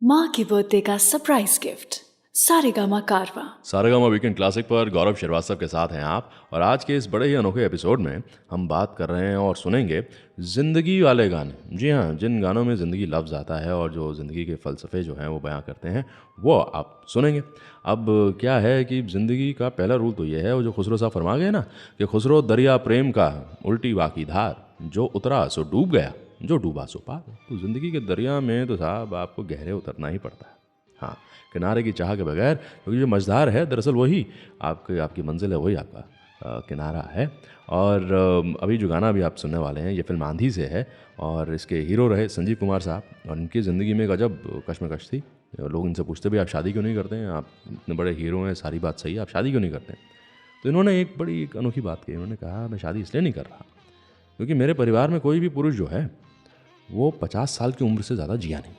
माँ की बर्थडे का सरप्राइज गिफ्ट सारेगामा कारवां। सारेगामा वीकेंड क्लासिक पर गौरव श्रीवास्तव के साथ हैं आप। और आज के इस बड़े ही अनोखे एपिसोड में हम बात कर रहे हैं और सुनेंगे ज़िंदगी वाले गाने। जी हाँ, जिन गानों में ज़िंदगी लफ्ज़ आता है और जो ज़िंदगी के फ़लसफ़े जो हैं वो बयां करते हैं, वो आप सुनेंगे। अब क्या है कि ज़िंदगी का पहला रूल तो ये है, वो जो खुसरो साहब फरमा गए ना कि खुसरो दरिया प्रेम का उल्टी वाकी धार, जो उतरा सो डूब गया, जो डूबा सो पार। तो ज़िंदगी के दरिया में तो साहब आपको गहरे उतरना ही पड़ता है। हाँ, किनारे की चाह के बगैर, क्योंकि जो मझधार है दरअसल वही आपकी मंजिल है, वही आपका किनारा है। और अभी जो गाना अभी आप सुनने वाले हैं ये फिल्म आंधी से है और इसके हीरो रहे संजीव कुमार साहब। और इनकी ज़िंदगी में एक अजब कश्मकश थी। लोग इनसे पूछते भी आप शादी क्यों नहीं करते हैं, आप इतने बड़े हीरो हैं, सारी बात सही है, आप शादी क्यों नहीं करते हैं? तो इन्होंने एक बड़ी एक अनोखी बात की। उन्होंने कहा मैं शादी इसलिए नहीं कर रहा क्योंकि मेरे परिवार में कोई भी पुरुष जो है वो 50 साल की उम्र से ज़्यादा जिया नहीं,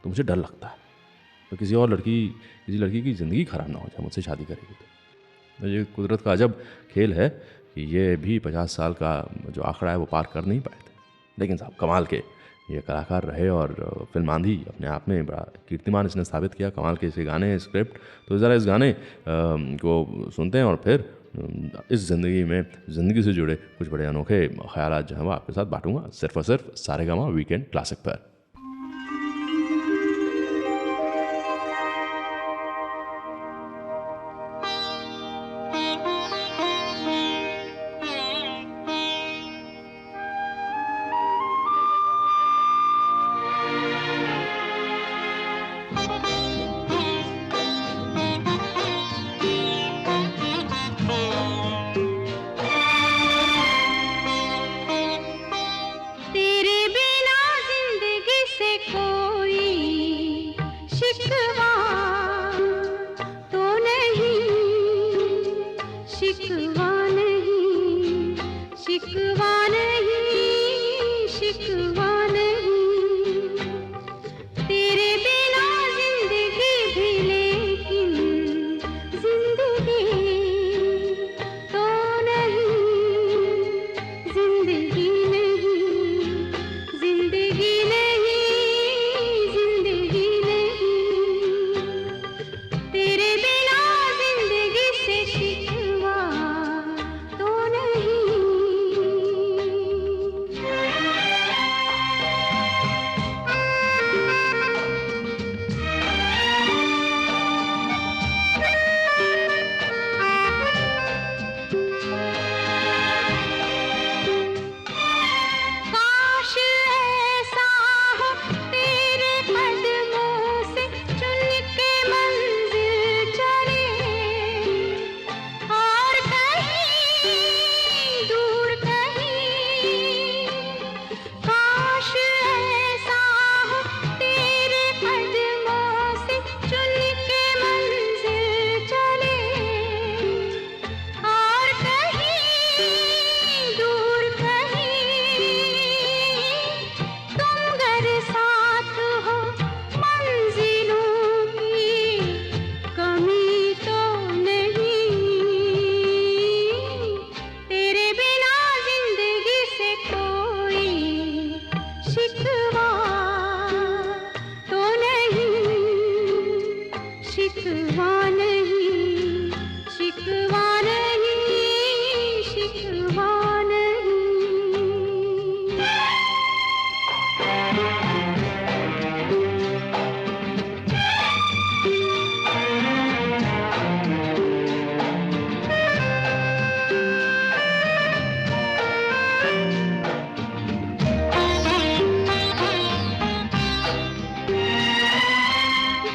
तो मुझे डर लगता है तो किसी लड़की की ज़िंदगी ख़राब ना हो जाए मुझसे शादी करेगी। तो ये कुदरत का अजब खेल है कि ये भी 50 साल का जो आंकड़ा है वो पार कर नहीं पाए थे। लेकिन साहब कमाल के ये कलाकार रहे और फिल्म आंधी अपने आप में बड़ा कीर्तिमान इसने स्थापित किया। कमाल के इसके गाने, स्क्रिप्ट। तो ज़रा इस गाने को सुनते हैं और फिर इस ज़िंदगी में ज़िंदगी से जुड़े कुछ बड़े अनोखे ख्यालात जो हैं वो आपके साथ बांटूंगा, सिर्फ और सिर्फ सारेगामा वीकेंड क्लासिक पर।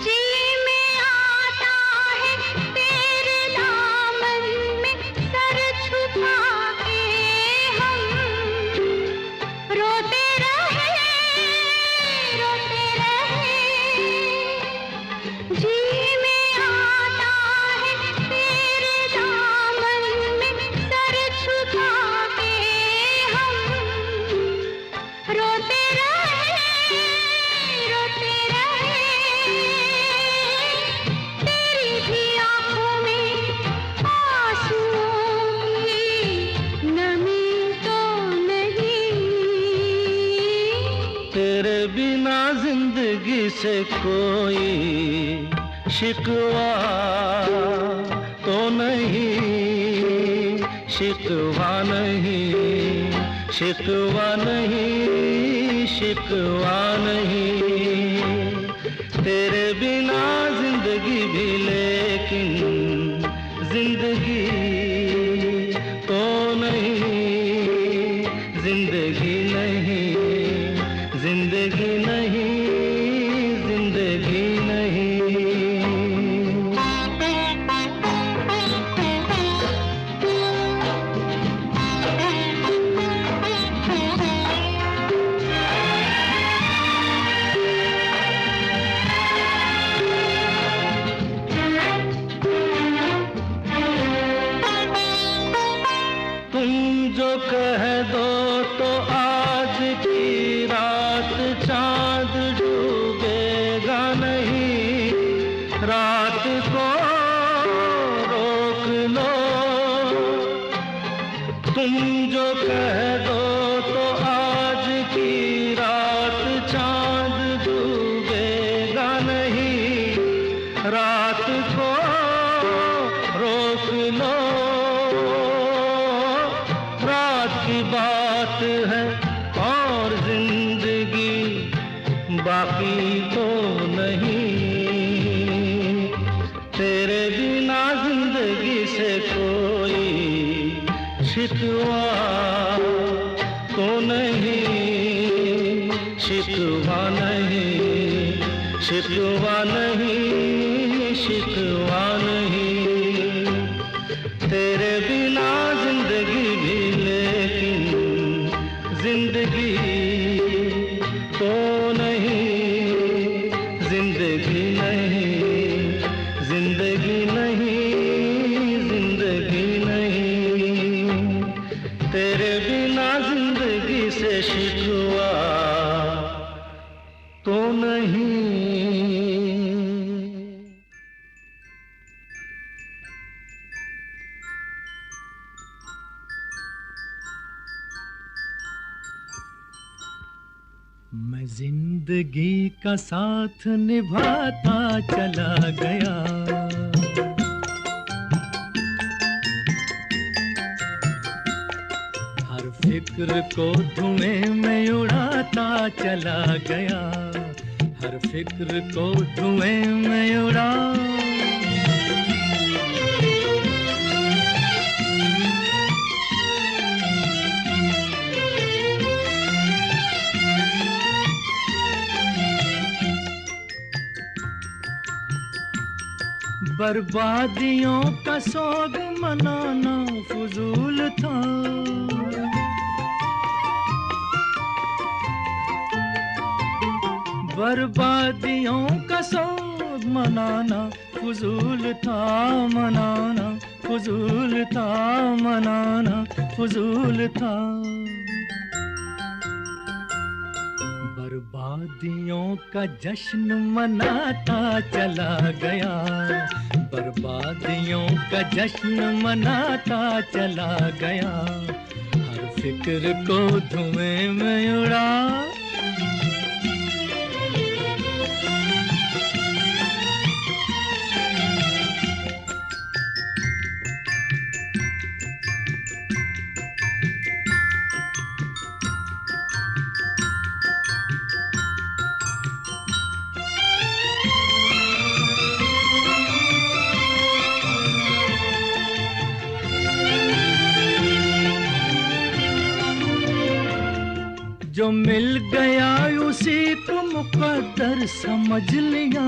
जी में आता है कोई शिकवा तो नहीं, शिकवा नहीं, शिकवा नहीं, शिकवा नहीं। तेरे बिना जिंदगी भी लेकिन जिंदगी तो नहीं, जिंदगी नहीं, जिंदगी नहीं, जिंदगी नहीं। तुम जो कह दो तो आज की रात चांद डूबेगा नहीं, रात को रोक लो। तुम जो कह दो तो आज की रात चांद डूबेगा नहीं, रात को रोक लो। रात की बात है और जिंदगी बाकी तो नहीं। तेरे बिना जिंदगी से कोई शिकवा तो नहीं, शिकवा नहीं, शिकवा नहीं, शिकवा नहीं। तेरे बिना जिंदगी भी लेकिन जिंदगी तो नहीं, जिंदगी नहीं, जिंदगी नहीं, जिंदगी नहीं। तेरे बिना जिंदगी से शिकवा तो नहीं। मैं जिंदगी का साथ निभाता चला गया, हर फिक्र को धुएं में उड़ाता चला गया, हर फिक्र को धुएं में उड़ा। बर्बादियों का सोग मनाना फजूल था, बर्बादियों का सोग मनाना फजूल था, मनाना फजूल था, मनाना फजूल था। बर्बादियों का जश्न मनाता चला गया, बर्बादियों का जश्न मनाता चला गया, हर फिक्र को धुएं में उड़ा। जो मिल गया उसी को मुकद्दर समझ लिया,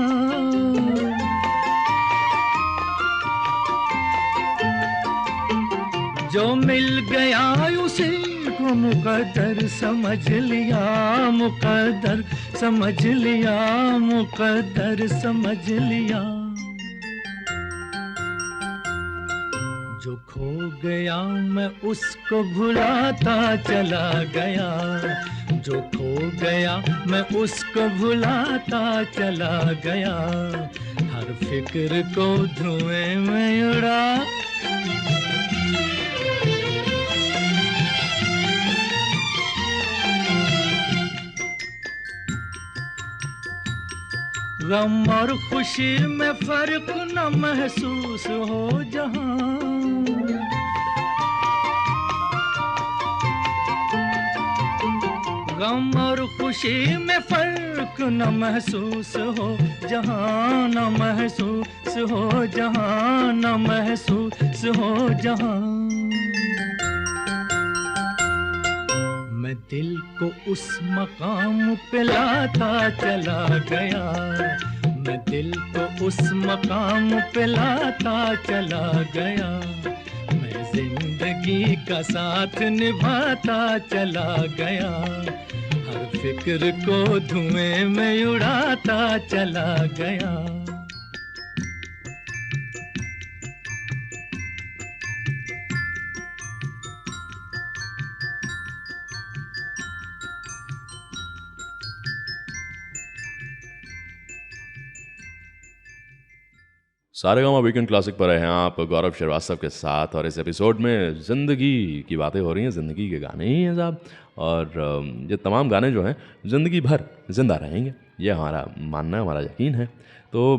जो मिल गया उसी को मुकद्दर समझ लिया, मुकद्दर समझ लिया, मुकद्दर समझ लिया। जो खो गया मैं उसको भुलाता चला गया, जो खो गया मैं उसको भुलाता चला गया, हर फिक्र को धुएं में उड़ा। गम और खुशी में फर्क न महसूस हो जहां, गम और खुशी में फर्क न महसूस हो जहां, न महसूस हो जहां, न महसूस हो जहां। मैं दिल को उस मकाम पे लाता चला गया, मैं दिल को उस मकाम पे लाता चला गया, मैं जिंदगी का साथ निभाता चला गया, हर फिक्र को धुएं में उड़ाता चला गया। सारेगामा वीकेंड क्लासिक पर हैं आप गौरव श्रीवास्तव के साथ, और इस एपिसोड में ज़िंदगी की बातें हो रही हैं, ज़िंदगी के गाने ही हैं साहब। और ये तमाम गाने जो हैं ज़िंदगी भर ज़िंदा रहेंगे, ये हमारा मानना है, हमारा यकीन है। तो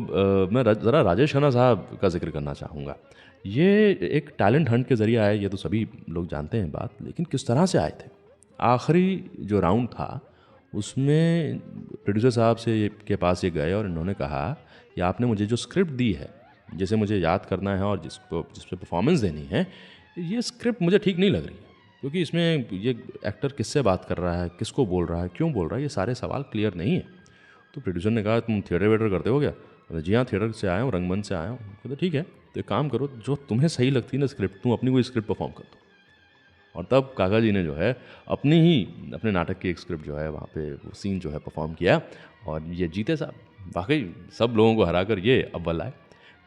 मैं ज़रा राजेश खन्ना साहब का जिक्र करना चाहूँगा। ये एक टैलेंट हंट के ज़रिए आए, ये तो सभी लोग जानते हैं बात, लेकिन किस तरह से आए थे। आखिरी जो राउंड था उसमें प्रोड्यूसर साहब से के पास ये गए और इन्होंने कहा कि आपने मुझे जो स्क्रिप्ट दी है, जिसे मुझे याद करना है और जिस पे परफॉर्मेंस देनी है, ये स्क्रिप्ट मुझे ठीक नहीं लग रही है, क्योंकि इसमें ये एक्टर किससे बात कर रहा है, किसको बोल रहा है, क्यों बोल रहा है, ये सारे सवाल क्लियर नहीं है। तो प्रोड्यूसर ने कहा तुम थिएटर वेटर करते हो क्या? जी हाँ, थिएटर से आया हूँ, रंगमंच से आया हूँ। कहते ठीक है, तो एक काम करो, जो तुम्हें सही लगती है ना स्क्रिप्ट, तुम अपनी कोई स्क्रिप्ट परफॉर्म कर दो। और तब काका जी ने जो है अपने नाटक की एक स्क्रिप्ट जो है वहाँ पे वो सीन जो है परफॉर्म किया, और ये जीते साहब। वाकई सब लोगों को हराकर ये अव्वल आए।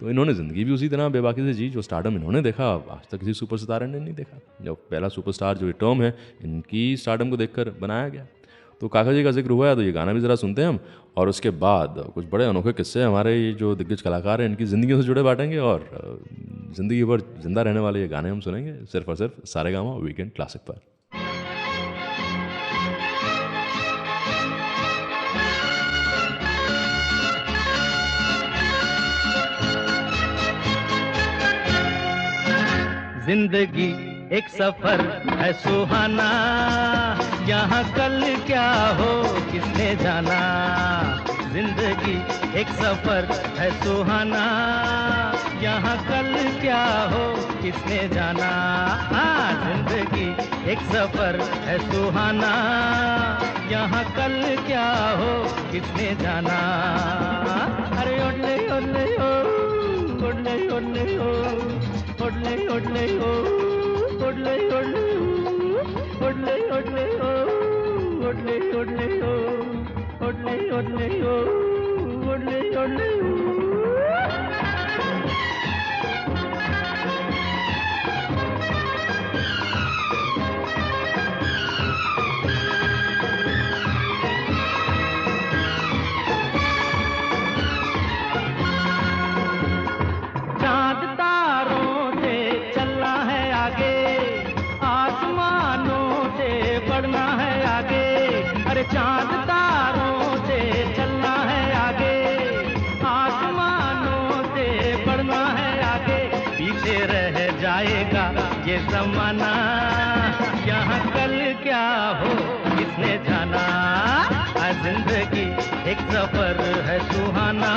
तो इन्होंने ज़िंदगी भी उसी तरह बेबाकी से जी, जो स्टारडम इन्होंने देखा आज तक किसी सुपरस्टार ने नहीं देखा। जो पहला सुपरस्टार जो ये टर्म है, इनकी स्टारडम को देखकर बनाया गया। तो काका जी का जिक्र हुआ है, तो ये गाना भी ज़रा सुनते हैं हम, और उसके बाद कुछ बड़े अनोखे किस्से हमारे ये जो दिग्गज कलाकार हैं इनकी ज़िंदगियों से जुड़े बांटेंगे, और ज़िंदगी भर जिंदा रहने वाले ये गाने हम सुनेंगे सिर्फ और सिर्फ सारेगामा वीकेंड क्लासिक पर। जिंदगी एक सफर है सुहाना, यहाँ कल क्या हो किसने जाना। जिंदगी एक सफर है सुहाना, यहाँ कल क्या हो किसने जाना। जिंदगी एक सफर है सुहाना, यहाँ कल क्या हो किसने जाना। अरे ओडले ओडले ओ, ओडले ओडले ओ, ओडले ओडले ओ, ओडले ओडले ओ, ओडले ओडले ओ, ओडले ओडले ओ, ओडले ओडले ओ, ओडले ओडले ओ। चांद तारों से चलना है आगे, आसमानों से बढ़ना है आगे। पीछे रह जाएगा ये ज़माना, यहाँ कल क्या हो किसने जाना। जिंदगी एक सफर है सुहाना,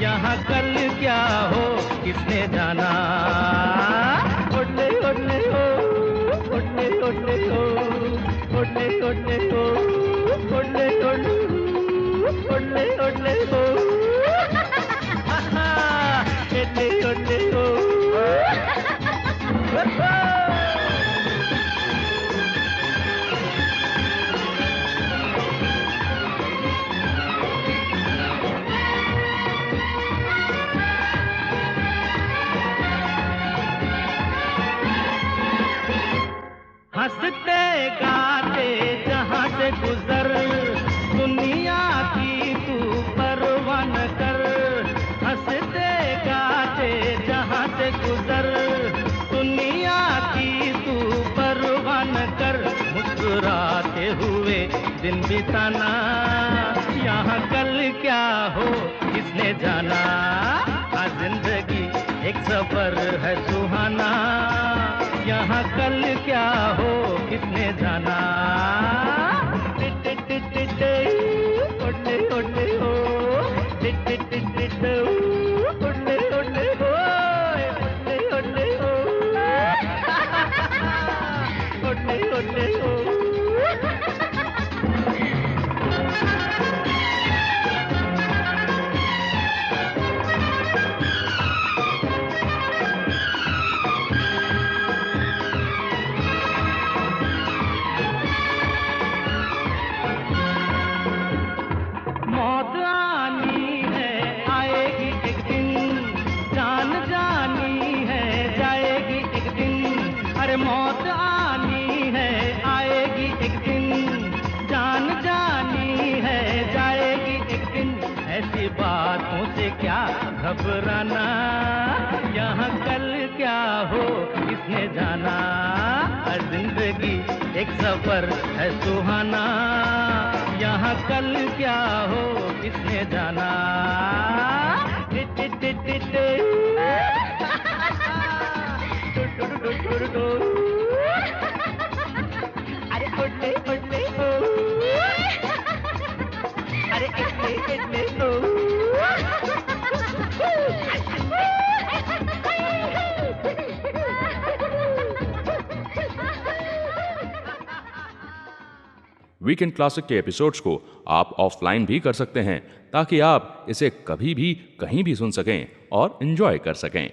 यहाँ कल क्या हो किसने जाना। ओडले ओडले ओ, ओडले ओडले ओ, ओडले ओडले ओ, ओडले ओडले ओ, ओडले ओडले ओ, ओडले ओडले ओ। हंसते गाते जहाँ से गुजर, दुनिया की तू परवाह न कर। हंसते गाते जहाँ से गुजर, दुनिया की तू परवाह न कर। मुस्कुराते हुए दिन बिताना, यहाँ कल क्या हो किसने जाना, हाँ जिंदगी एक सफर है सुहाना, यहाँ कल क्या हो किसने जाना। ओले ओले हो, ओले ओले हो, ओले ओले हो, ओले ओले हो। मौत आनी है आएगी एक दिन, जान जानी है जाएगी एक दिन। अरे मौत आनी है आएगी एक दिन, जान जानी है जाएगी एक दिन। ऐसी बातों से क्या घबराना, यहाँ कल क्या हो किसने जाना। हर जिंदगी एक सफर है सुहाना, यहाँ कल क्या हो किसने जाना। अरे उड़ले उड़ले हो, अरे इतने इतने हो। वीकेंड क्लासिक के एपिसोड्स को आप ऑफलाइन भी कर सकते हैं ताकि आप इसे कभी भी कहीं भी सुन सकें और एंजॉय कर सकें।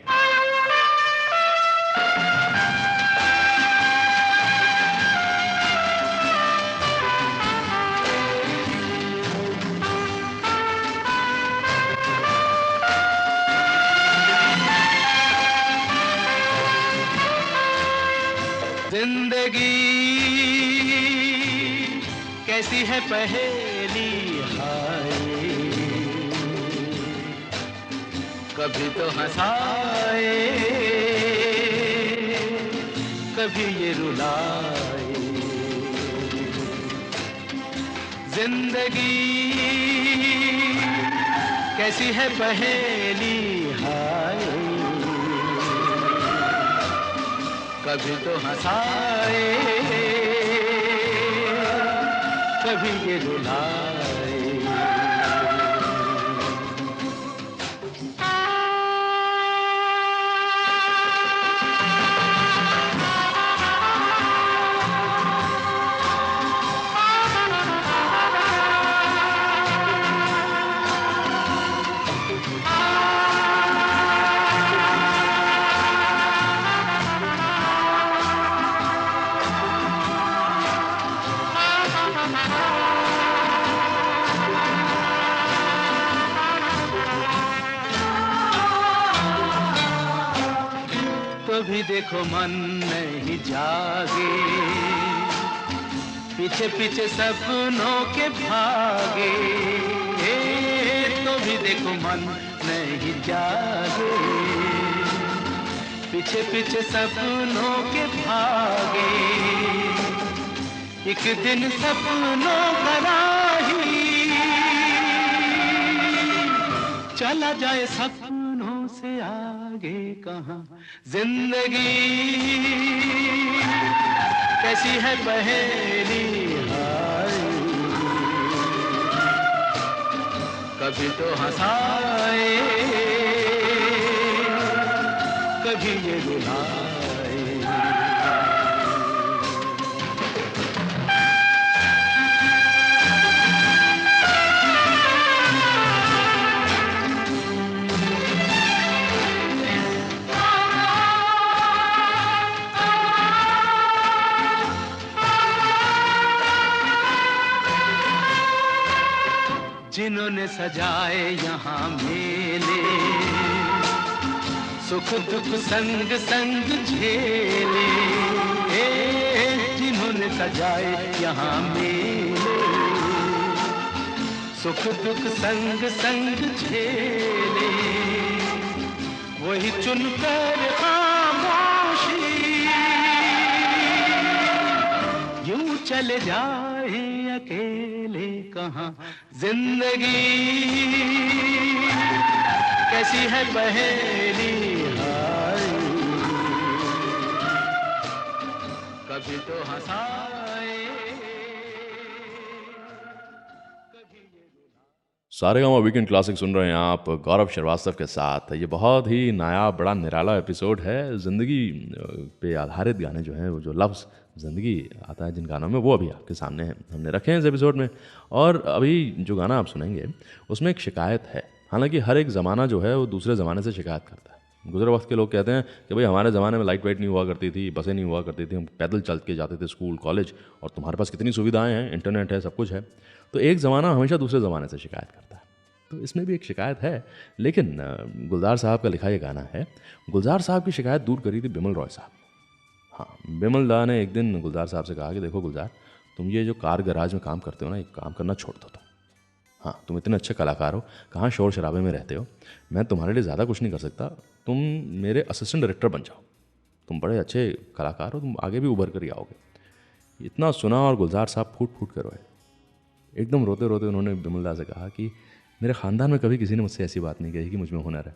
जिंदगी कैसी है पहेली हाय, कभी तो हंसाए कभी ये रुलाए। जिंदगी कैसी है पहेली हाय, कभी तो हंसाए कभी ये रुलाए। भी देखो मन नहीं जागे, पीछे पीछे सपनों के भागे। तो भी देखो मन नहीं जागे, पीछे पीछे सपनों के भागे। एक दिन सपनों का राही चला जाए सपनों से आगे कहाँ। जिंदगी कैसी है पहेली हाय, कभी तो हंसाए कभी ये रुलाए। जिन्होंने सजाए यहाँ मेले, सुख दुख संग संग झेले। जिन्होंने सजाए यहाँ मेले, सुख दुख संग संग झेले। वही चुनकर खामोशी यूं चले जाए अकेले कहाँ। जिंदगी कैसी है पहेली हाय, कभी तो हंसाए सारेगामा वीकेंड क्लासिक सुन रहे हैं आप गौरव श्रीवास्तव के साथ। ये बहुत ही नायाब बड़ा निराला एपिसोड है। ज़िंदगी पे आधारित गाने जो हैं, वो जो लफ्ज़ ज़िंदगी आता है जिन गानों में, वो अभी आपके सामने हैं, हमने रखे हैं इस एपिसोड में। और अभी जो गाना आप सुनेंगे उसमें एक शिकायत है। हालांकि हर एक ज़माना जो है वो दूसरे ज़माने से शिकायत करता है। गुजरे वक्त के लोग कहते हैं कि भाई हमारे ज़माने में लाइट वेट नहीं हुआ करती थी, बसें नहीं हुआ करती थी, हम पैदल चल के जाते थे स्कूल कॉलेज, और तुम्हारे पास कितनी सुविधाएं हैं, इंटरनेट है, सब कुछ है। तो एक ज़माना हमेशा दूसरे ज़माने से शिकायत करता है। तो इसमें भी एक शिकायत है, लेकिन गुलजार साहब का लिखा ये गाना है। गुलजार साहब की शिकायत दूर करी थी बिमल रॉय साहब। हाँ, बिमल दा ने एक दिन गुलजार साहब से कहा कि देखो गुलजार, तुम ये जो कार गराज में काम करते हो ना, ये काम करना छोड़ दो तुम। हाँ, तुम इतने अच्छे कलाकार हो, कहाँ शोर शराबे में रहते हो, मैं तुम्हारे लिए ज़्यादा कुछ नहीं कर सकता, तुम मेरे असिस्टेंट डायरेक्टर बन जाओ, तुम बड़े अच्छे कलाकार हो, तुम आगे भी उभर कर ही आओगे। इतना सुना और गुलजार साहब फूट फूट कर रोए। एकदम रोते रोते उन्होंने बिमल दा से कहा कि मेरे ख़ानदान में कभी किसी ने मुझसे ऐसी बात नहीं कही कि मुझ में हुनर है।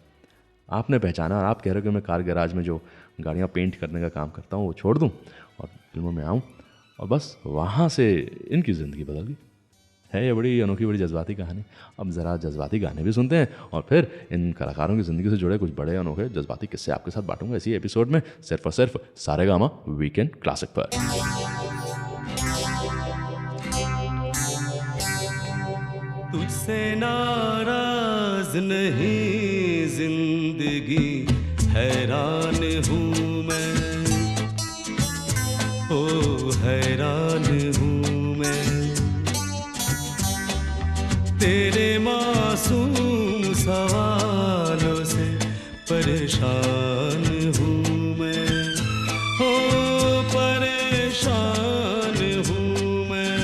आपने पहचाना और आप कह रहे हो कि मैं कार गैराज में जो गाड़ियाँ पेंट करने का काम करता हूँ वो छोड़ दूँ और फिल्मों में आऊँ, और बस वहाँ से इनकी ज़िंदगी बदल गई। है ये बड़ी अनोखी, बड़ी जज्बाती कहानी। अब ज़रा जज्बाती गाने भी सुनते हैं और फिर इन कलाकारों की ज़िंदगी से जुड़े कुछ बड़े अनोखे जज्बाती किस्से आपके साथ बांटूंगा इसी एपिसोड में, सिर्फ और सिर्फ सारेगामा वीकेंड क्लासिक पर। तुझसे नाराज नहीं जिंदगी, हैरान हूँ मैं, ओ हैरान हूँ मैं, तेरे मासूम सवालों से परेशान हूँ मैं, ओ परेशान हूँ मैं,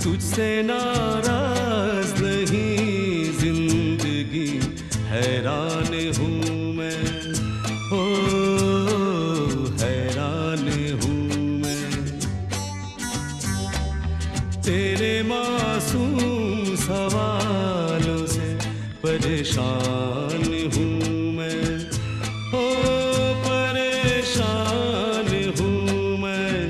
तुझसे नाराज नहीं जिंदगी, हैरान हूँ मैं, ओ हैरान हूँ मैं, तेरे मासूम सवालों से परेशान हूँ मैं, ओ परेशान हूँ मैं।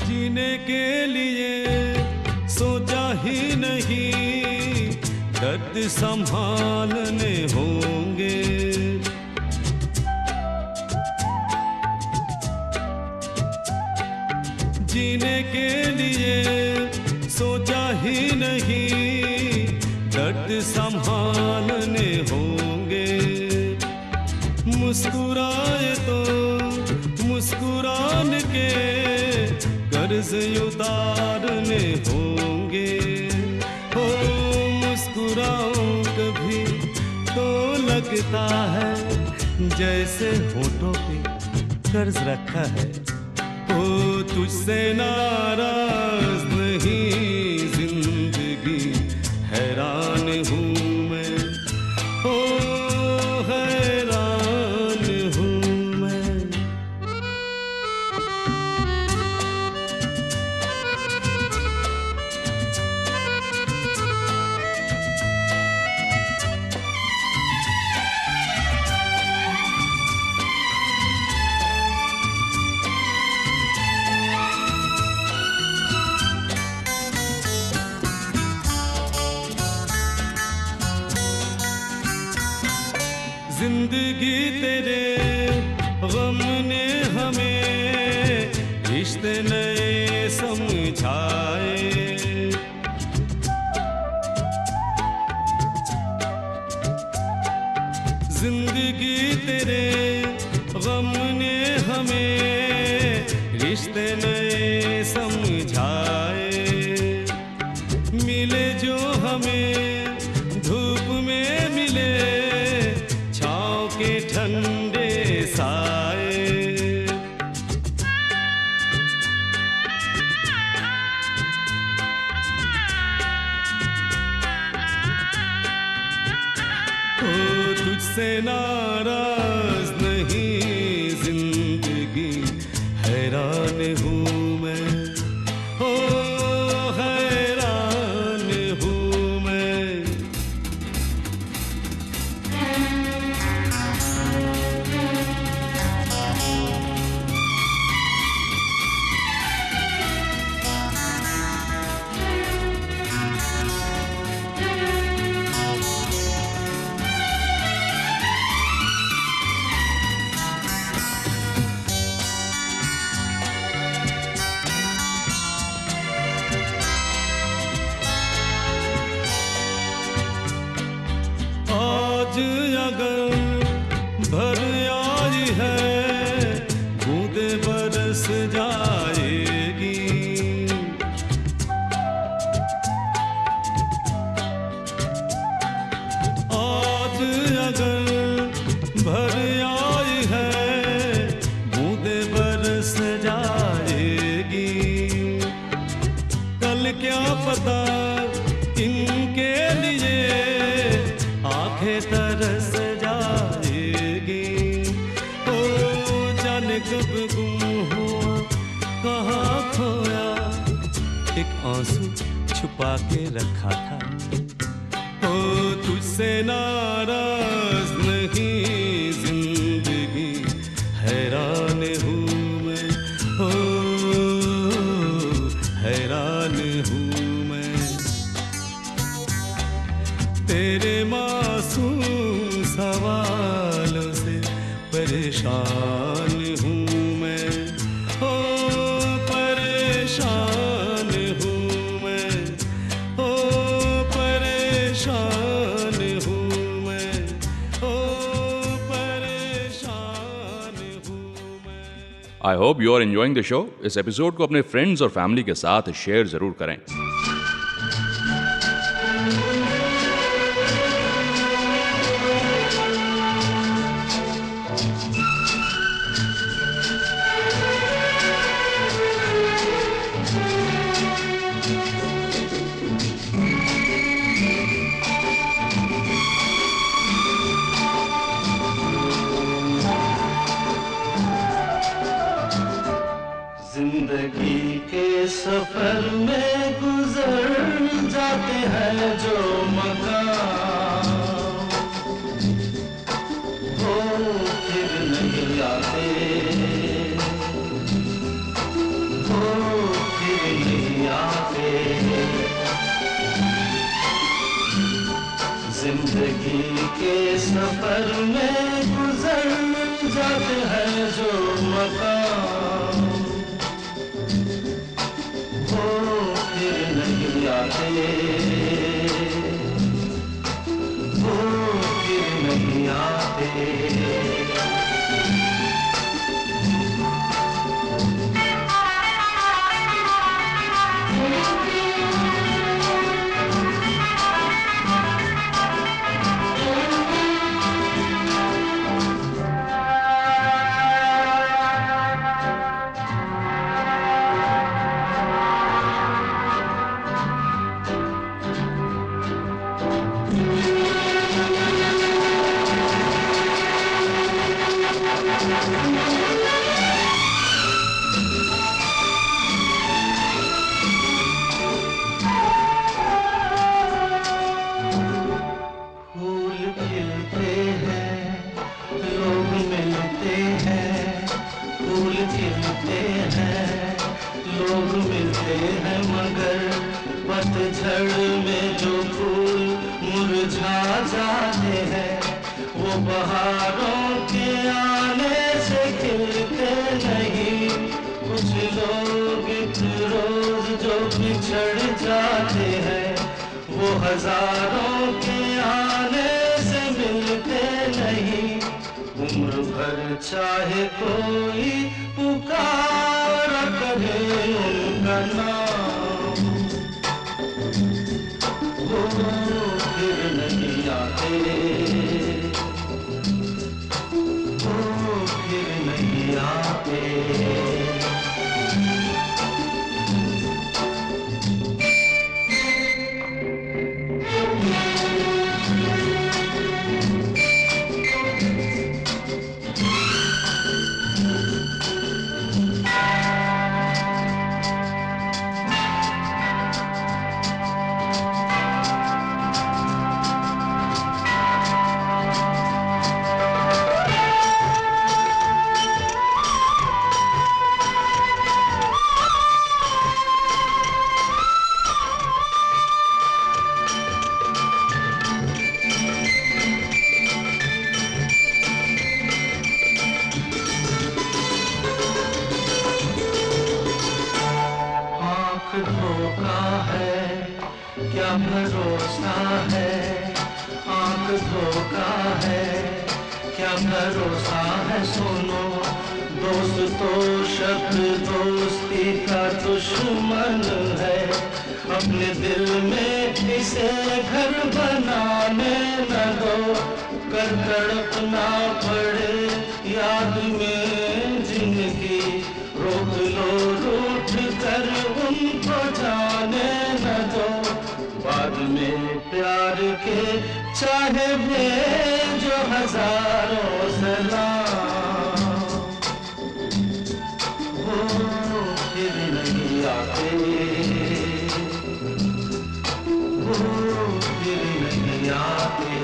जीने के लिए सोचा ही नहीं, दर्द संभालने होंगे, जीने के लिए सोचा ही नहीं, दर्द संभालने होंगे, मुस्कुराए तो मुस्कुराने के कर्ज उतारने होंगे, हो मुस्कुराऊं कभी तो लगता है जैसे होठों पे कर्ज रखा है, ओ तुझसे नाराज नहीं जिंदगी, हैरान हूँ मैं, ओ हैरान हूँ मैं। जिंदगी तेरे गम ने हमें रिश्ते नए समझाए, जिंदगी तेरे गम ने हमें रिश्ते नए समझाए, मिले जो हमें धूप में मिले के ठंडे साए, तुझसे नाराज नहीं जिंदगी, हैरान हूँ मैं, ओ हैरान हूँ मैं। आज अगर भर आई है बूंदे बरस जाएगी, आज अगर भर आई है बूंदे बरस जाएगी, कल क्या पता इनके लिए आंखें तरस जाएगी। ओ जाने कब गुम हुआ कहाँ खोया, एक आंसू छुपा के रखा था। ओ तुझसे नाराज नहीं जिंदगी, हैरान हूँ मैं, ओ हैरान हूँ मैं। तेरे मासूम सवालों से परेशान हूँ मैं, ओ परेशान हूँ मैं, ओ परेशान हूँ मैं, ओ परेशान हूँ मैं। I hope you are enjoying the show. इस एपिसोड को अपने फ्रेंड्स और फैमिली के साथ शेयर जरूर करें। जिंदगी के सफर में गुजर जाते हैं जो मकाम, वो फिर नहीं आते, वो फिर नहीं आते। जिंदगी के सफर में गुजर जाते हैं जो मकाम, वो फिर नहीं आते। पतझड़ में जो फूल मुरझा जाते हैं, वो बहारों के आने से खिलते नहीं। कुछ लोग एक रोज जो बिछड़ जाते हैं, वो हजारों के आने से मिलते नहीं। उम्र भर चाहे कोई पुकारा करे उनका नाम, वो फिर नहीं आते, वो फिर नहीं आते। क्या भरोसा है, आंख धोखा है, क्या भरोसा है सुनो, दोस्त तो शब्द दोस्ती का दुश्मन है, अपने दिल में इसे घर बनाने न दो, कर तड़पना पड़े याद में जिनकी, रोक लो रूठ कर उनको जाने न दो, बाद में प्यार के चाहे भेजो हजारों सलाम, वो फिर नहीं आते, वो फिर नहीं आते।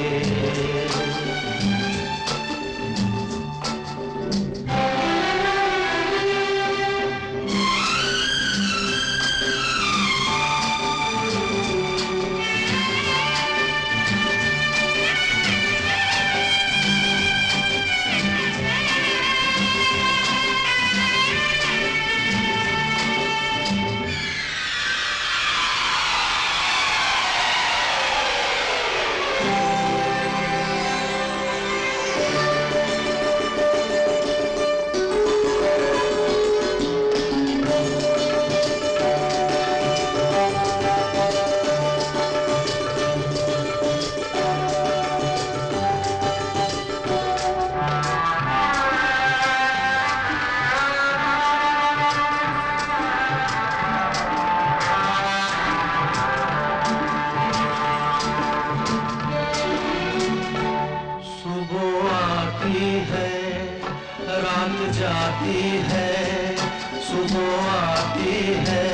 जाती है, सुबह आती है,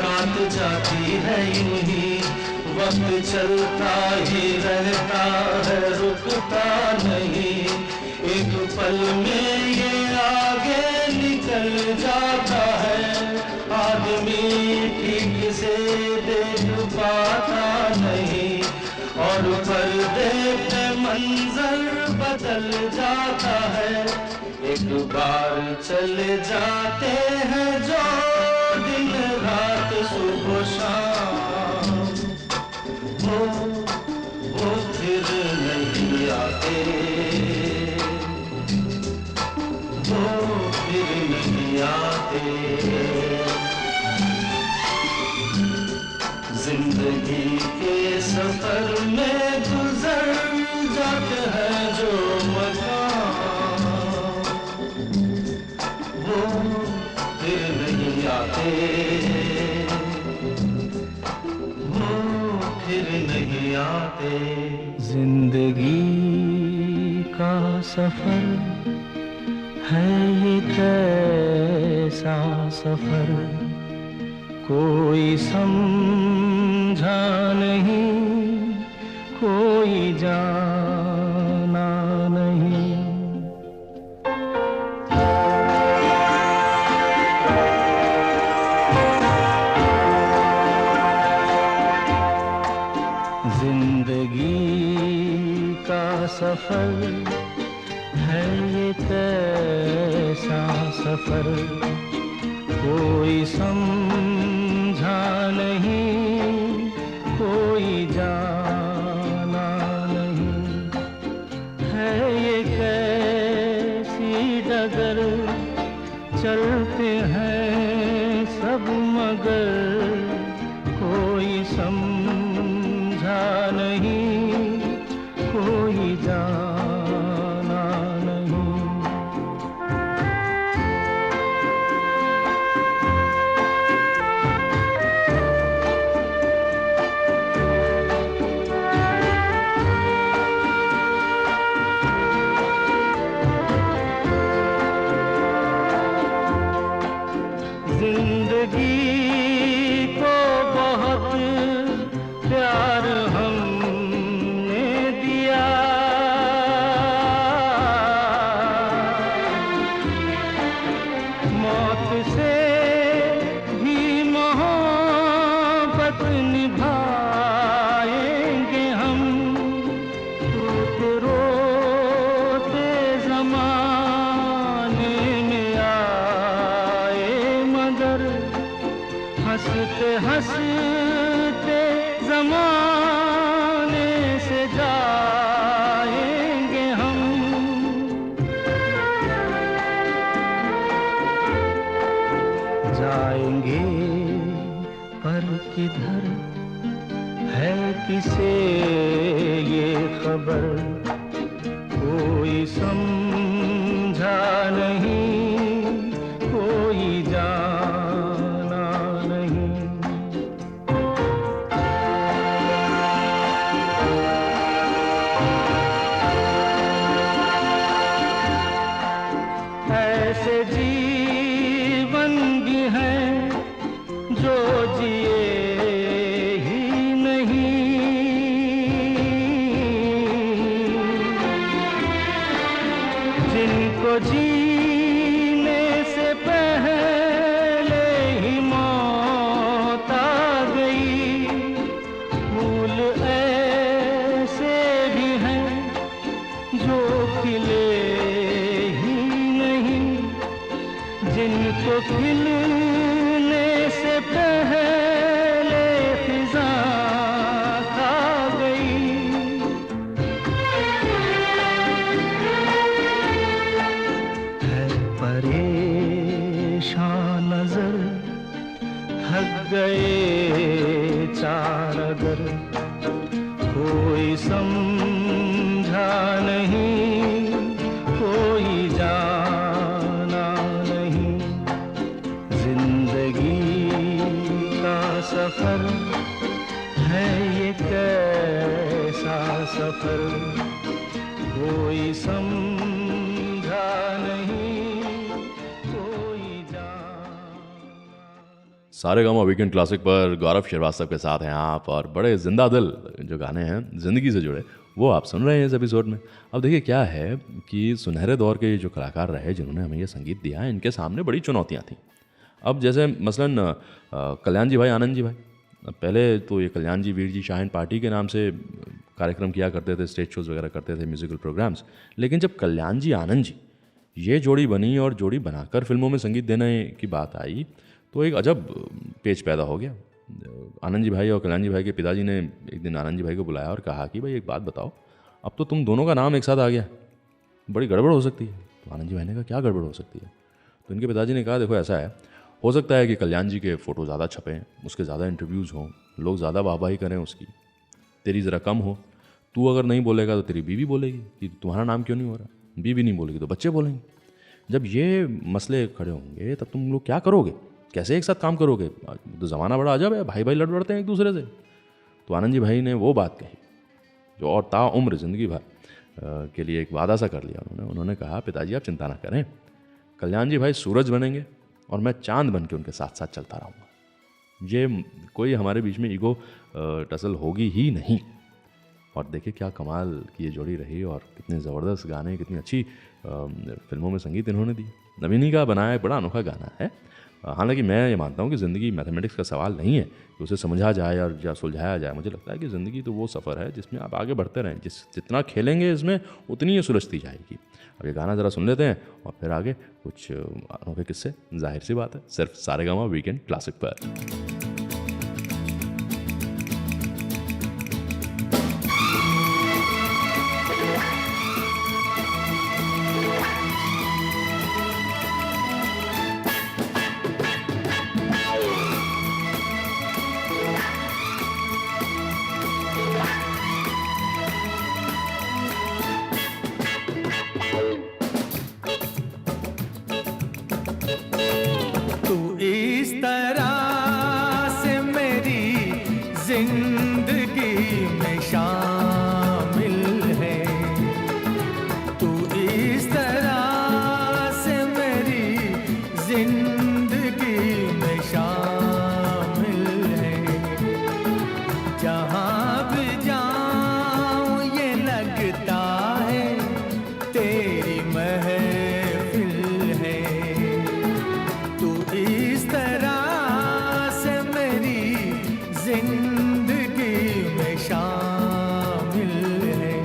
रात जाती है, यूं ही वक्त चलता ही रहता है, रुकता नहीं, एक पल में ये आगे निकल जाता है, आदमी ठीक से देख पाता नहीं, और पर्दे पे मंजर बदल जाता है, एक बार चले जाते हैं जो दिन रात सुबह शाम, वो फिर नहीं आते, वो फिर नहीं आते। जिंदगी के सफर में गुजर जाते हैं जो मकाम, वो फिर नहीं आते, वो फिर नहीं आते। जिंदगी का सफर है ये कैसा सफर, कोई समझा नहीं, कोई जाना नहीं। जिंदगी का सफर है ये कैसा सफर, कोई समझा नहीं, कोई जाना नहीं, है ये कैसी डगर, चलते हैं सब मगर, कोई समझा नहीं, कोई जाना नहीं। जिंदगी को बहुत प्यार हमने दिया, मौत से भी मोहब्बत निभाएंगे हम, रोते रोते ज़माने में आए मगर, हंसते हंसते जमाने से जाएंगे हम। जाएंगे पर किधर है किसे ये खबर, कोई समझा नहीं, कोई जाना नहीं। ऐसे जीवन भी हैं जो जिए ही नहीं, जिनको जीने से पहले ही मौत आ गई। फूल ऐसे भी हैं जो खिले ही नहीं, जिनको खिलने से पहले फिजा खा गई। है परेशान नजर, थक गए चार अगर, कोई समझा नहीं, कोई जाना नहीं। जिंदगी का सफर है ये कैसा सफर, कोई समझा नहीं, कोई जाना। सारेगामा वीकेंड क्लासिक पर गौरव श्रीवास्तव के साथ हैं आप, और बड़े जिंदा दिल जो गाने हैं ज़िंदगी से जुड़े वो आप सुन रहे हैं इस एपिसोड में। अब देखिए क्या है कि सुनहरे दौर के जो कलाकार रहे जिन्होंने हमें ये संगीत दिया, इनके सामने बड़ी चुनौतियाँ थीं। अब जैसे मसलन कल्याण जी भाई, आनंद जी भाई, पहले तो ये कल्याण जी वीर जी शाहीन पार्टी के नाम से कार्यक्रम किया करते थे, स्टेज शोज़ वगैरह करते थे, म्यूज़िकल प्रोग्राम्स। लेकिन जब कल्याण जी आनंद जी ये जोड़ी बनी और जोड़ी बनाकर फिल्मों में संगीत देने की बात आई तो एक अजब पेच पैदा हो गया। आनंद जी भाई और कल्याण जी भाई के पिताजी ने एक दिन आनंद जी भाई को बुलाया और कहा कि भाई एक बात बताओ, अब तो तुम दोनों का नाम एक साथ आ गया, बड़ी गड़बड़ हो सकती है। तो आनंद जी भाई ने कहा क्या गड़बड़ हो सकती है? तो इनके पिताजी ने कहा देखो ऐसा है, हो सकता है कि कल्याण जी के फ़ोटो ज़्यादा छपें, उसके ज़्यादा इंटरव्यूज़ हों, लोग ज़्यादा वाहवाही करें उसकी, तेरी ज़रा कम हो। तू अगर नहीं बोलेगा तो तेरी बीवी बोलेगी कि तुम्हारा नाम क्यों नहीं हो रहा, बीवी नहीं बोलेगी तो बच्चे बोलेंगे। जब ये मसले खड़े होंगे तब तुम लोग क्या करोगे, कैसे एक साथ काम करोगे? तो ज़माना बड़ा अजब है, भाई भाई लड़ लड़ते हैं एक दूसरे से। तो आनंद जी भाई ने वो बात कही जो और ताउम्र ज़िंदगी भर के लिए एक वादा सा कर लिया उन्होंने कहा पिताजी आप चिंता ना करें, कल्याण जी भाई सूरज बनेंगे और मैं चांद बन के उनके साथ साथ चलता रहूँगा। ये कोई हमारे बीच में ईगो टसल होगी ही नहीं। और देखिए क्या कमाल की ये जोड़ी रही और कितने ज़बरदस्त गाने, कितनी अच्छी फिल्मों में संगीत इन्होंने दी। नवीनी का बनाया बड़ा अनोखा गाना है। हालांकि मैं ये मानता हूँ कि ज़िंदगी मैथमेटिक्स का सवाल नहीं है कि उसे समझा जाए और या सुलझाया जाए। मुझे लगता है कि ज़िंदगी तो वो सफ़र है जिसमें आप आगे बढ़ते रहें, जितना खेलेंगे इसमें उतनी ही सुलझती जाएगी। अब ये गाना ज़रा सुन लेते हैं और फिर आगे कुछ अनोखे किस्से, जाहिर सी बात है सिर्फ सारेगामा वीकेंड क्लासिक पर। जिंदगी में शामिल है, तू इस तरह से मेरी जिंदगी में शामिल है। जहाँ भी जाऊँ ये लगता है तेरी महफिल है, तू इस तरह से मेरी जिंदगी में शामिल है।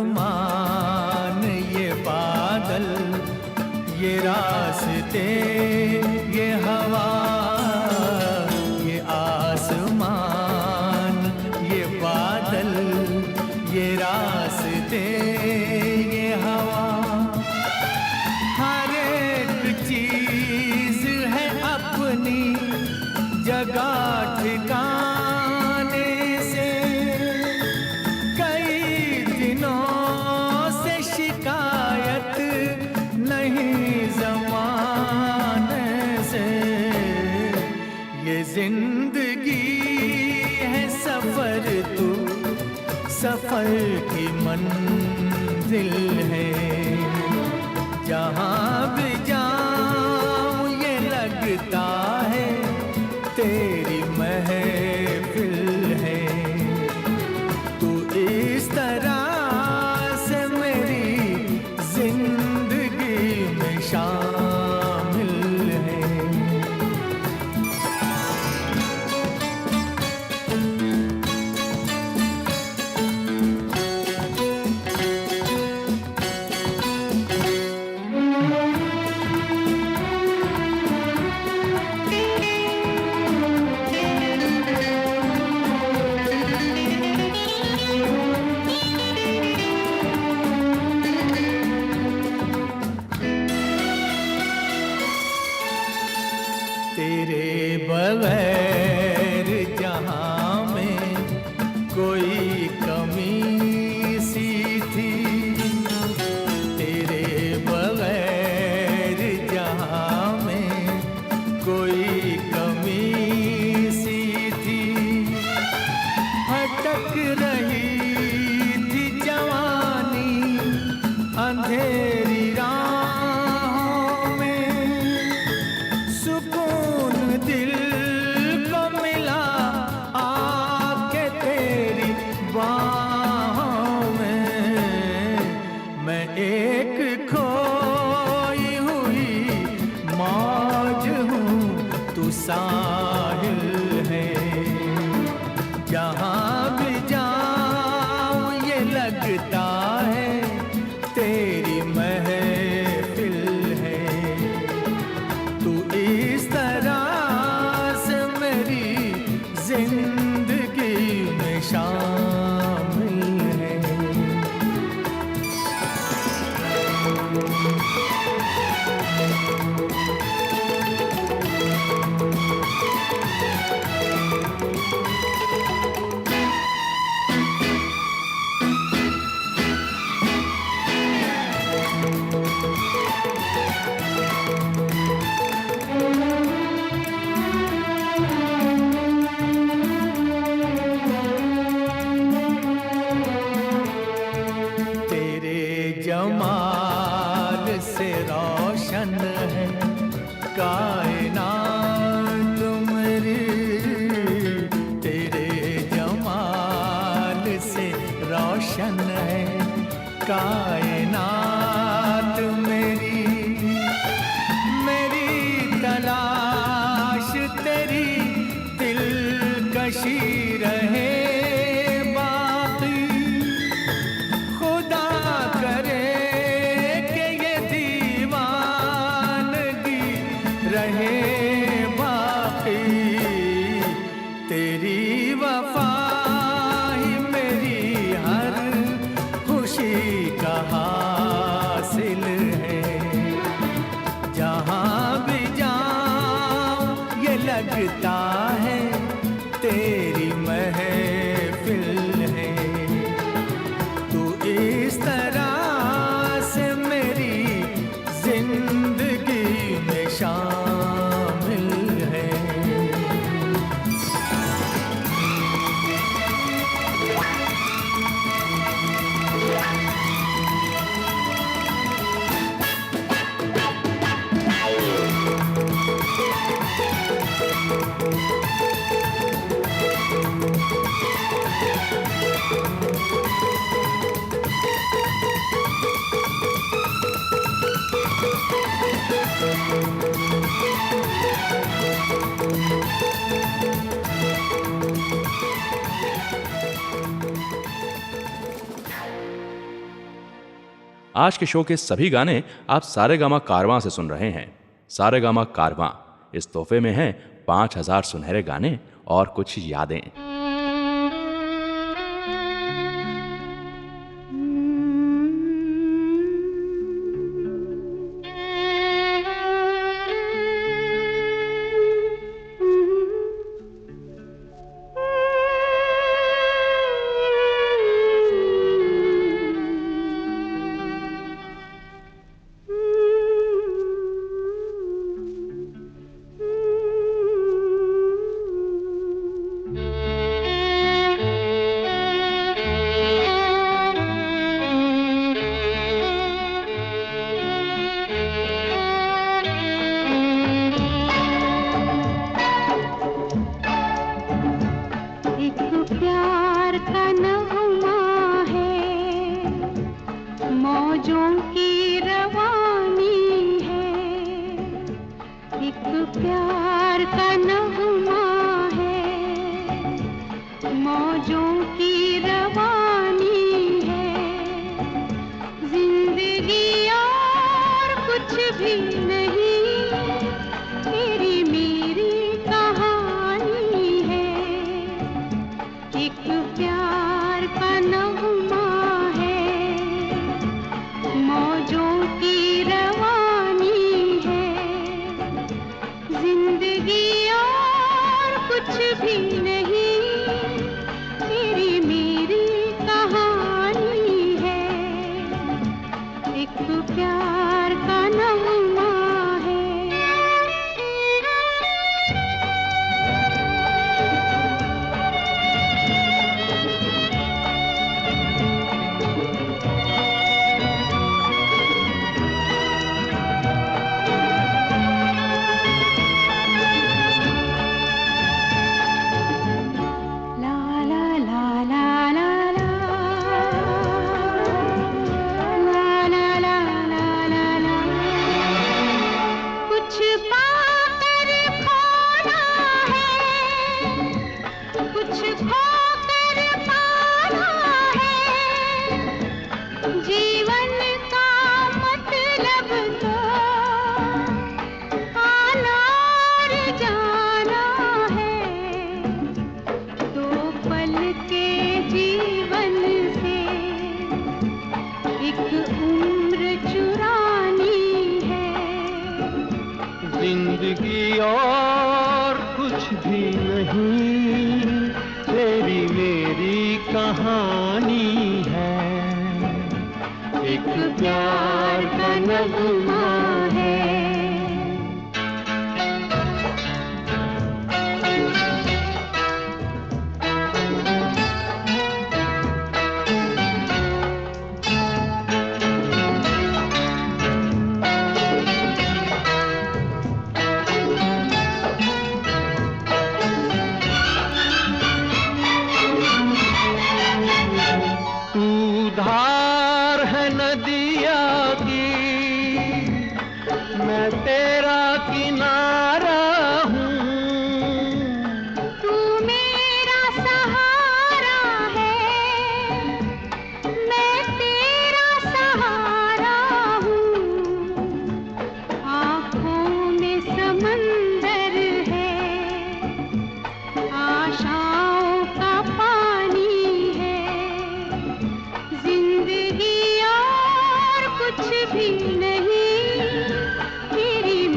आसमान ये बादल, ये रास्ते ये हवा, ये आसमान ये बादल, ये रास्ते ये हवा, हर एक चीज है अपनी जगह ठिकाने से। कई दिनों से शिकायत नहीं जमाने से। ये जिंदगी है सफर, तू सफर की मंजिल है। जहाँ भी जाऊं ये लगता है तेरी महफिल है। तू इस तरह से मेरी जिंदगी में शामिल है। तेरे बगैर जहाँ में कोई कमी सी थी, तेरे बगैर जहाँ में कोई कमी सी थी। भटक रही थी जवानी अंधेरी राहों में, सुकून दिल को मिला आके तेरी बाहों में। मैं एक खोई हुई मौज हूँ, तू साहिल है। जहाँ भी जाऊँ ये लगता है तेरी महफिल है। तू इस तरह से मेरी जिंदगी में शामिल है। तेरे जमाल से रोशन है कायनात मेरी। तेरे जमाल से रोशन है कायनात मेरी। मेरी तलाश तेरी दिलकशी रहे बाकी। खुदा करे कि ये दीवानगी रहे बाकी। तेरी वफा ही मेरी हर खुशी का हासिल है। जहाँ भी जाऊँ ये लगता है तेरी महफिल है। तू इस तरह से मेरी जिंदगी में शामिल है। आज के शो के सभी गाने आप सारेगामा कारवां से सुन रहे हैं। सारेगामा कारवां, इस तोहफे में हैं 5000 सुनहरे गाने और कुछ यादें। भी नहीं तेरी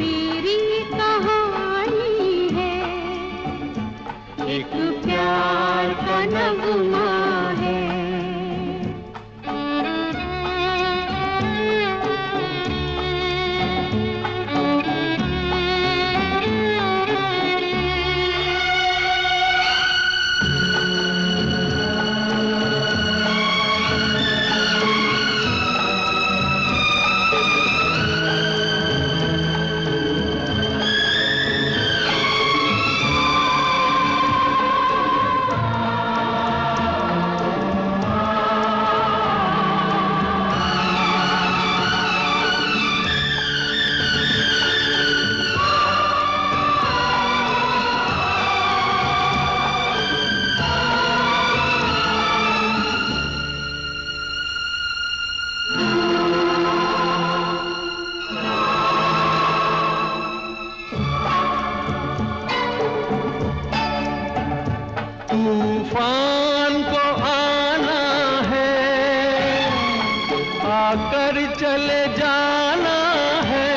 चले जाना है,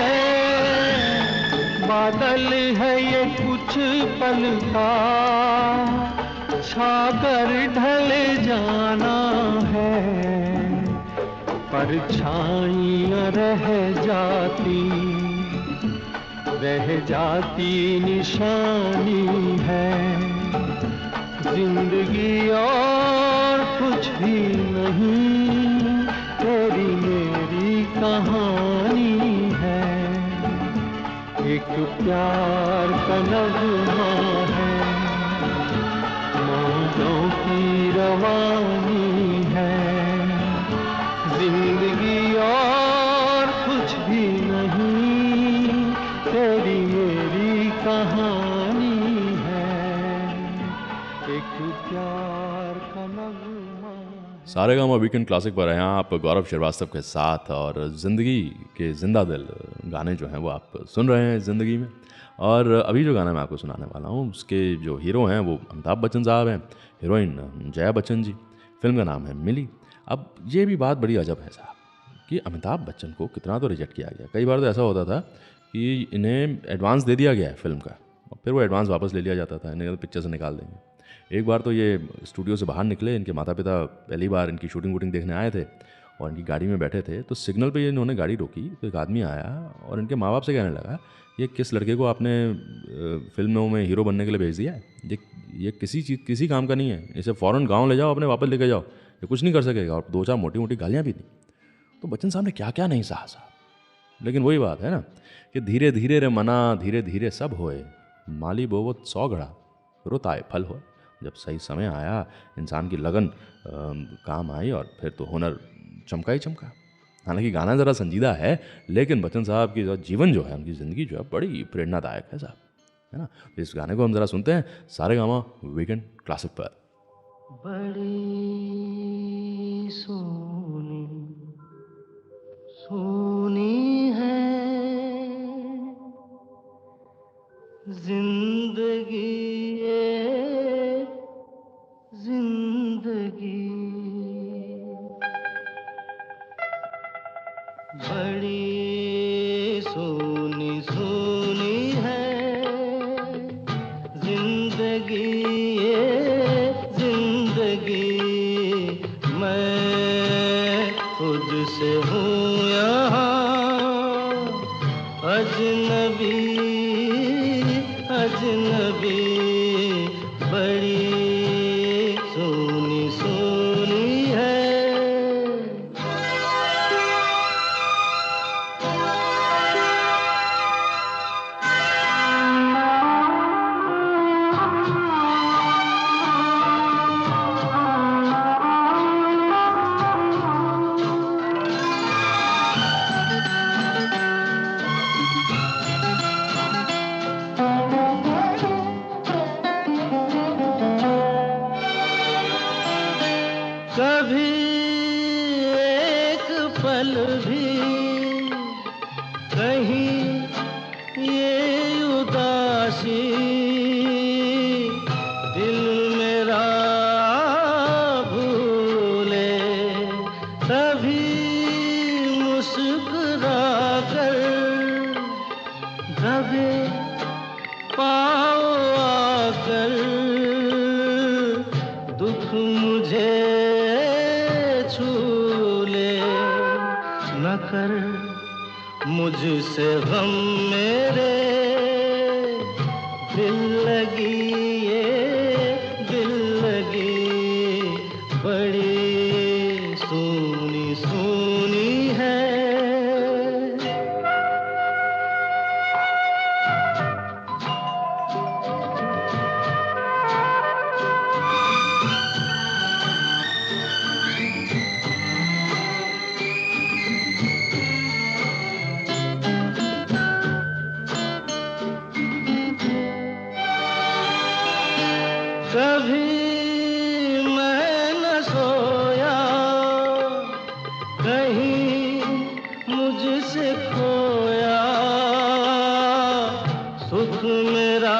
बादल है ये कुछ पल का, छाकर ढले जाना है, परछाइयाँ रह जाती निशानी है, जिंदगी और कुछ भी नहीं, तेरी मेरी कहानी है, एक प्यार का नगमा है, मौजों की रवानी है, जिंदगी और कुछ भी नहीं, तेरी मेरी कहानी है, एक प्यार का नगमा। सारेगामा वीकेंड क्लासिक पर हैं आप गौरव श्रीवास्तव के साथ, और ज़िंदगी के जिंदा दिल गाने जो हैं वो आप सुन रहे हैं ज़िंदगी में। और अभी जो गाना मैं आपको सुनाने वाला हूँ उसके जो हीरो हैं वो अमिताभ बच्चन साहब हैं, हीरोइन जया बच्चन जी। फिल्म का नाम है मिली। अब ये भी बात बड़ी अजब है साहब कि अमिताभ बच्चन को कितना तो रिजेक्ट किया गया। कई बार तो ऐसा होता था कि इन्हें एडवांस दे दिया गया है फिल्म का, और फिर वो एडवांस वापस ले लिया जाता था, इन्हें पिक्चर से निकाल देंगे। एक बार तो ये स्टूडियो से बाहर निकले, इनके माता पिता पहली बार इनकी शूटिंग वूटिंग देखने आए थे और इनकी गाड़ी में बैठे थे, तो सिग्नल पे इन्होंने गाड़ी रोकी तो एक आदमी आया और इनके माँ बाप से कहने लगा, ये किस लड़के को आपने फिल्मों में हीरो बनने के लिए भेज दिया है, ये किसी काम का नहीं है, इसे फ़ौरन गाँव ले जाओ, अपने वापस लेके जाओ, ये कुछ नहीं कर सकेगा। और 2-4 मोटी मोटी गालियाँ भी दी। तो बच्चन साहब ने क्या क्या नहीं सहा साहब। लेकिन वही बात है ना कि धीरे धीरे रे मना, धीरे धीरे सब होए, माली बोवत 100 घड़ा, रोताए फल होए। जब सही समय आया, इंसान की लगन काम आई और फिर तो हुनर चमका ही चमका। हालांकि गाना ज़रा संजीदा है, लेकिन बच्चन साहब की जीवन जो है, उनकी ज़िंदगी जो है बड़ी प्रेरणादायक है साहब, है ना। इस गाने को हम ज़रा सुनते हैं सारेगामा वीकेंड क्लासिक पर। बड़ी सोनी सोनी है जिंदगी, ये जिंदगी बड़ी सोनी सोनी है जिंदगी, ये जिंदगी मैं खुद से हूँ यहाँ अजनबी अजनबी, बड़ी सोनी सोनी है। कभी एक पल भी कहीं ये उदासी दिल मेरा भूले, तभी मुस्कुरा कर दबे पाँव आकर दुख मुझे न कर मुझसे गम मेरे दिल लगी, ये दिल लगी बड़ी सोनी सोनी है। कभी मैं न सोया, कहीं मुझसे खोया, सुख मेरा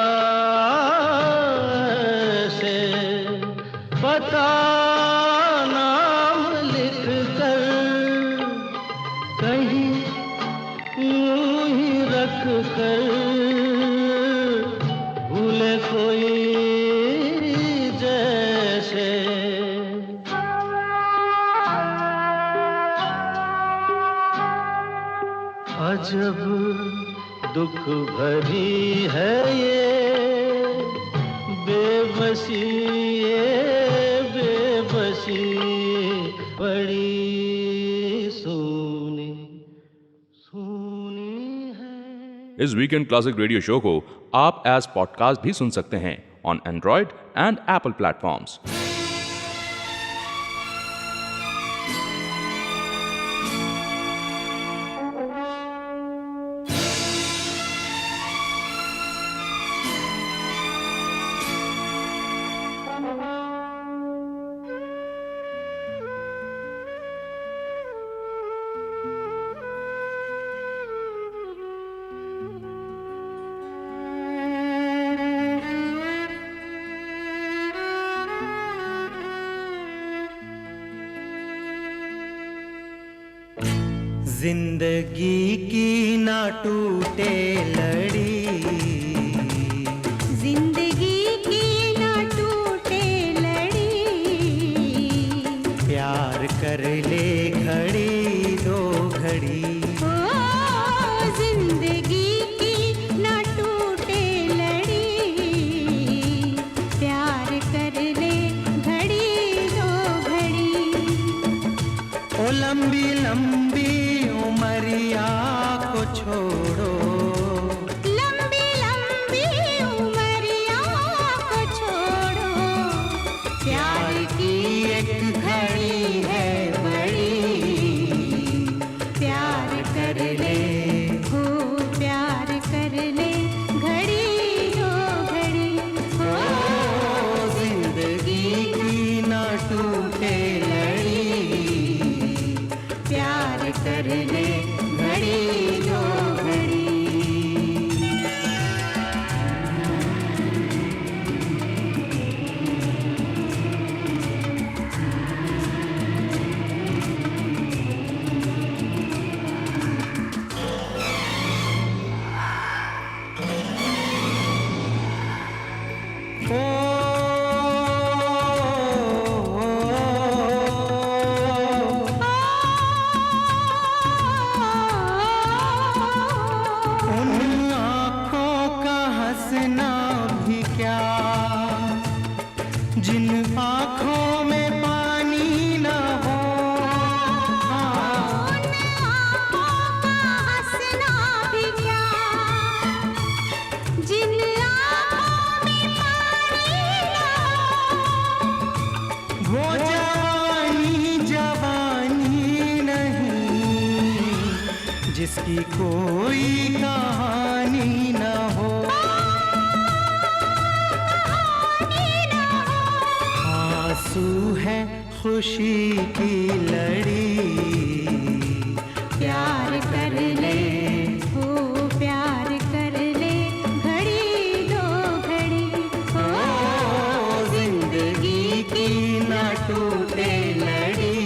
ऐसे पता नाम लिख कर कहीं अजब दुख भरी है ये बेबसी, ये बेबसी बड़ी सूनी सूनी है। इस वीकेंड क्लासिक रेडियो शो को आप एज पॉडकास्ट भी सुन सकते हैं on Android and Apple platforms. जिंदगी की ना टूटे लड़ी, जिंदगी की ना टूटे लड़ी, प्यार कर ले घड़ी दो घड़ी। ओ जिंदगी की ना टूटे लड़ी, प्यार कर ले घड़ी दो घड़ी। ओ लंबी लंबी उमरिया को छोड़ो, लंबी लंबी उमरिया को छोड़ो, प्यार की एक घड़ी है बड़ी, प्यार कर ले हो, प्यार कर ले घड़ी दो घड़ी। ओ जिंदगी की ना टूटे लड़ी, प्यार कर ले घड़ी दो घड़ी। उन आँखों का हंसना भी क्या, जिन आँखों में पानी न हो। हाँ, हंसना भी क्या, जिन आँखों में पानी ना हो। वो जवानी जवानी नहीं, जिसकी कोई कहानी न हो। आंसू है खुशी की लड़ी, प्यार कर ले हो, प्यार कर ले घड़ी दो घड़ी। ओ जिंदगी की ना टूटे लड़ी,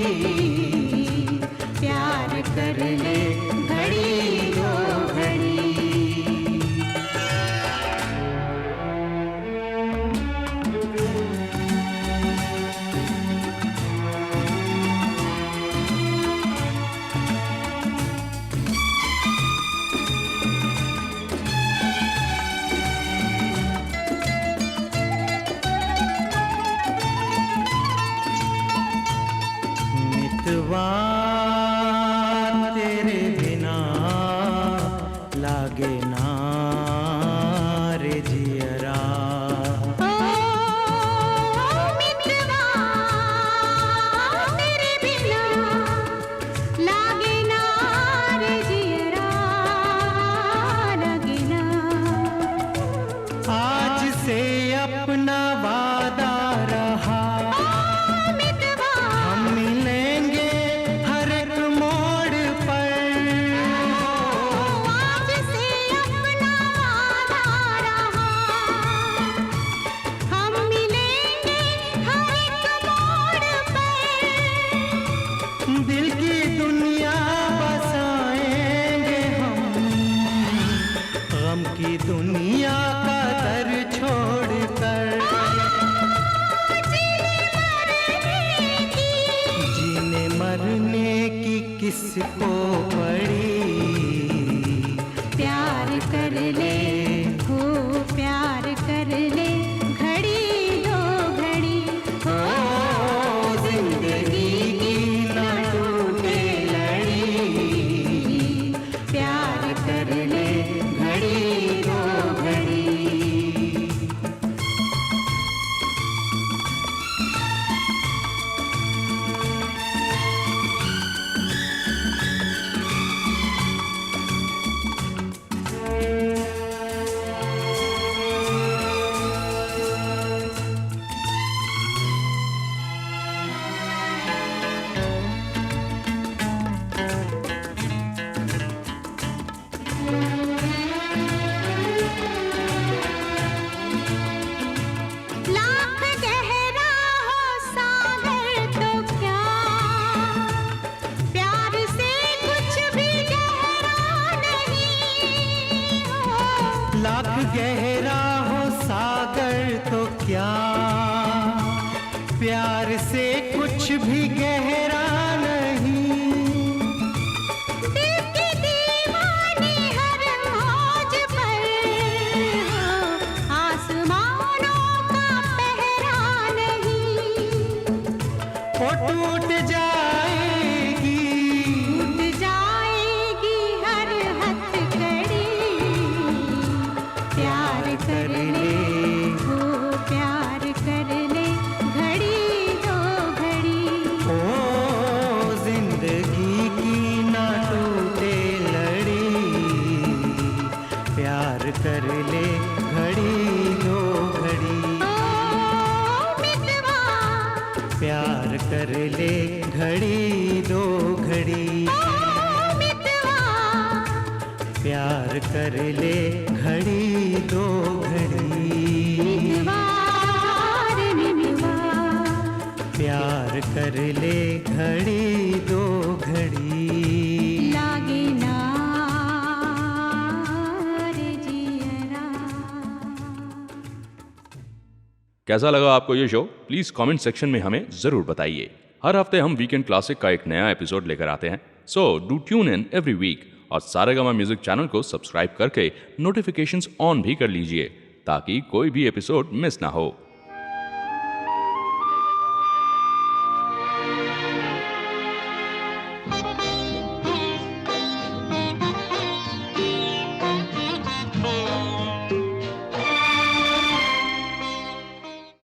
प्यार कर ले घड़ी दो घड़ी। मितवा तेरे बिना लागे ना रे जियरा। ओ मितवा तेरे बिना लागे ना रे जियरा, लागे ना। आज से अपना वादा रहा, मितवा हम मिलेंगे हर एक मोड़ पर। आज से अपना वादा रहा, हम मिलेंगे हर एक मोड़ पर। दिल की दुनिया बसाएंगे हम, गम की दुनिया का दर छोड़कर। जीने मरने की किसको पड़ी, कर ले हो प्यार कर ले घड़ी दो घड़ी ओ जिंदगी की न टूटे लड़ी, प्यार कर ले घड़ी दो घड़ी। लाख गहरा हो सागर तो क्या प्यार से कुछ भी गहरा नहीं हो। लाख गहरा हो सागर तो क्या प्यार से कुछ भी गहरा नहीं। दिल की दीवानी हर मौज पर हो, आसमानों का पहरा नहीं। वो टूट जाएगी टूट जाएगी हर हथकड़ी, प्यार कर ले हो प्यार कर ले घड़ी दो घड़ी। ओ जिंदगी की ना टूटे लड़ी, प्यार कर ले घड़ी दो घड़ी। ओ मितवा प्यार कर ले घड़ी दो घड़ी, ओ मितवा प्यार कर ले घड़ी दो घड़ी। मितवा रे मितवा प्यार कर ले घड़ी दो घड़ी। लागे ना रे जियरा। कैसा लगा आपको ये शो? प्लीज़ कमेंट सेक्शन में हमें ज़रूर बताइए। हर हफ्ते हम वीकेंड क्लासिक का एक नया एपिसोड लेकर आते हैं, so do tune in every week और सारेगामा म्यूजिक चैनल को सब्सक्राइब करके नोटिफिकेशंस ऑन भी कर लीजिए ताकि कोई भी एपिसोड मिस ना हो।